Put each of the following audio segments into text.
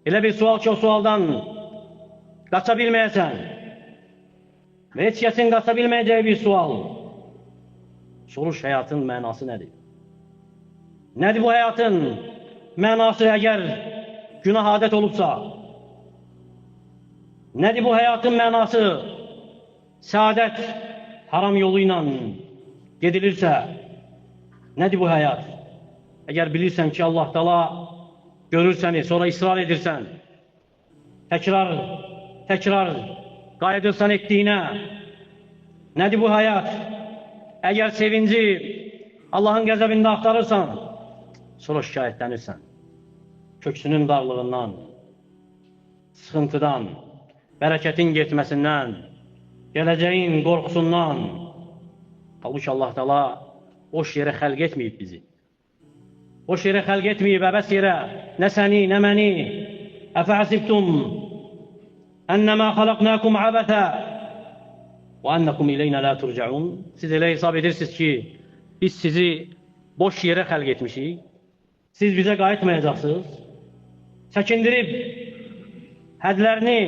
Elə bir sual ki, o sualdan qaça bilməyəsən və heç kəsin qaça bilməyəcəyi bir sual. Soruş, həyatın mənası nədir? Nədir bu həyatın mənası əgər günah adət olubsa? Nədir bu həyatın mənası? Səadət haram yolu ilə gedilirsə, nədir bu həyat? Əgər bilirsən ki, Allah Taala görür səni, sonra israr edirsən, təkrar qayıdırsan etdiyinə, nədir bu həyat? Əgər sevinci Allahın qəzəbində axtarırsan, sonra şikayətlənirsən, köksünün darlığından, sıxıntıdan, bərəkətin getməsindən, gələcəyin qorxusundan. Halbuki Allah Taala boş yerə xəlq etməyib bizi. Boş yerə xəlq etməyib, əbəs yerə nə səni, nə məni. Əfəhəsibtum ənəmə xaləqnəkum əbətə və ənəkum ileynə lə turcəun. Siz elə hesab edirsiniz ki, biz sizi boş yerə xəlq etmişik. Siz bizə qayıtmayacaqsınız. Çəkindirib hədlərini,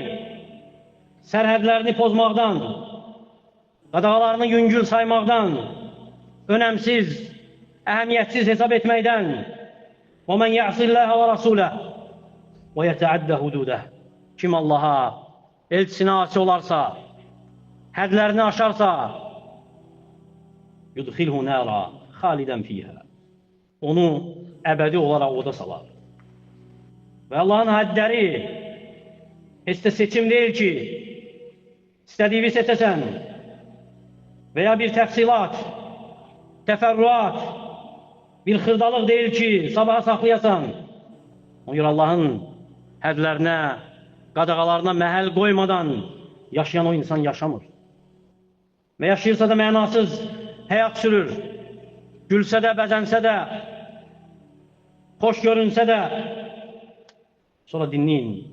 sərhədlərini pozmaqdan, qadağalarını yüngül saymaqdan, önəmsiz, əhəmiyyətsiz hesab etməkdən. وَمَنْ يَعْصِ اللّٰهَ وَرَسُولَهُ وَيَتَعَدَّ هُدُودَهُ. Kim Allaha, elçisine asi olarsa, hədlərini aşarsa, يُدْخِلْهُ نَارًا خَالِدًا فِيهَا. Onu əbədi olaraq oda salar. Və Allahın hədləri heç də seçim deyil ki, istədiyi seçəsən veya bir təfsilat, təfərrüat, bir xırdalıq deyil ki, sabaha saxlayasan. Ona görə Allahın hədlərinə, qadağalarına məhəl qoymadan yaşayan o insan yaşamır. Və yaşayırsa da mənasız həyat sürür. Gülsə də, bəzənsə də, xoş görünsə də. Sonra dinləyin.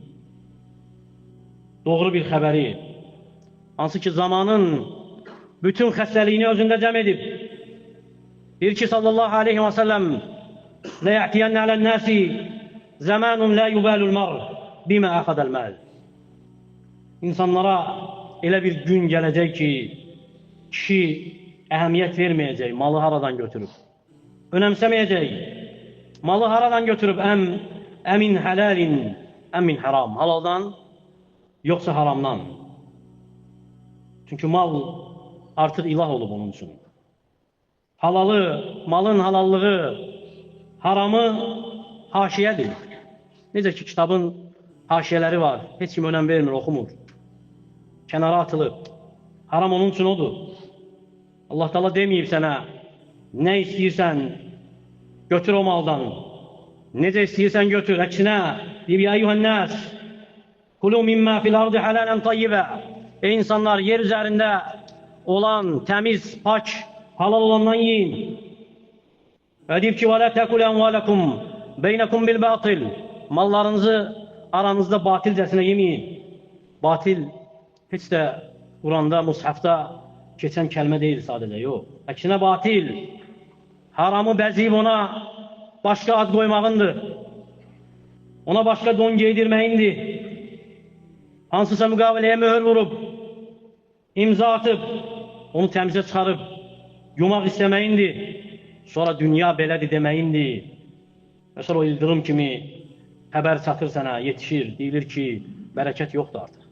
Doğru bir xəbəri, hansı ki zamanın bütün xəstəliyini özündə cəm edib. Bir ki sallallahu aleyhi və səlləm lə ya'tiyənnə aləl-nəsi zəmanun lə yubəlul mər bimə əxədəl məl. İnsanlara elə bir gün gələcək ki, kişi əhəmiyyət verməyəcək, malı haradan götürüb. Önəmsəməyəcək, malı haradan götürüb, əmin hələlin, əmin haram. Halaldan, yoxsa haramdan. Çünki mal artıq ilah olub onun üçün. Halalı, malın halallığı, haramı haşiyədir. Necə ki, kitabın haşiyələri var. Heç kim önəm vermir, oxumur. Kənara atılıb. Haram onun üçün odur. Allah Taala deməyib sənə, nə istəyirsən, götür o maldan. Necə istəyirsən, götür. Əksinə, deyib, ya eyyuhənnəs, kulu mimmə fil ardı halələn tayyibə. Ey insanlar, yer üzərində olan, təmiz, pak, halal olandan yiyin. Və deyib ki, وَلَا تَكُلْ أَمْوَالَكُمْ بَيْنَكُمْ بِالْبَاطِلِ. Mallarınızı aranızda batilcəsinə yeməyin. Batil heç də Quranda, Mushafda keçən kəlmə deyil sadəcə, yox. Əksinə batil, haramı bəziyib ona başqa ad qoymağındır. Ona başqa don geydirməyindir. Hansısa müqaviləyə möhür vurub, imza atıb, onu təmizə çıxarıb, yumaq istəməyindir. Sonra dünya belədir deməyindir. Və sonra o ildırım kimi xəbər çatır sənə, yetişir, deyilir ki, bərəkət yoxdur artıq.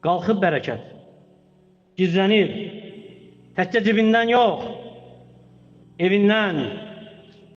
Qalxıb bərəkət, gizlənir, təkcə cibindən yox, evindən,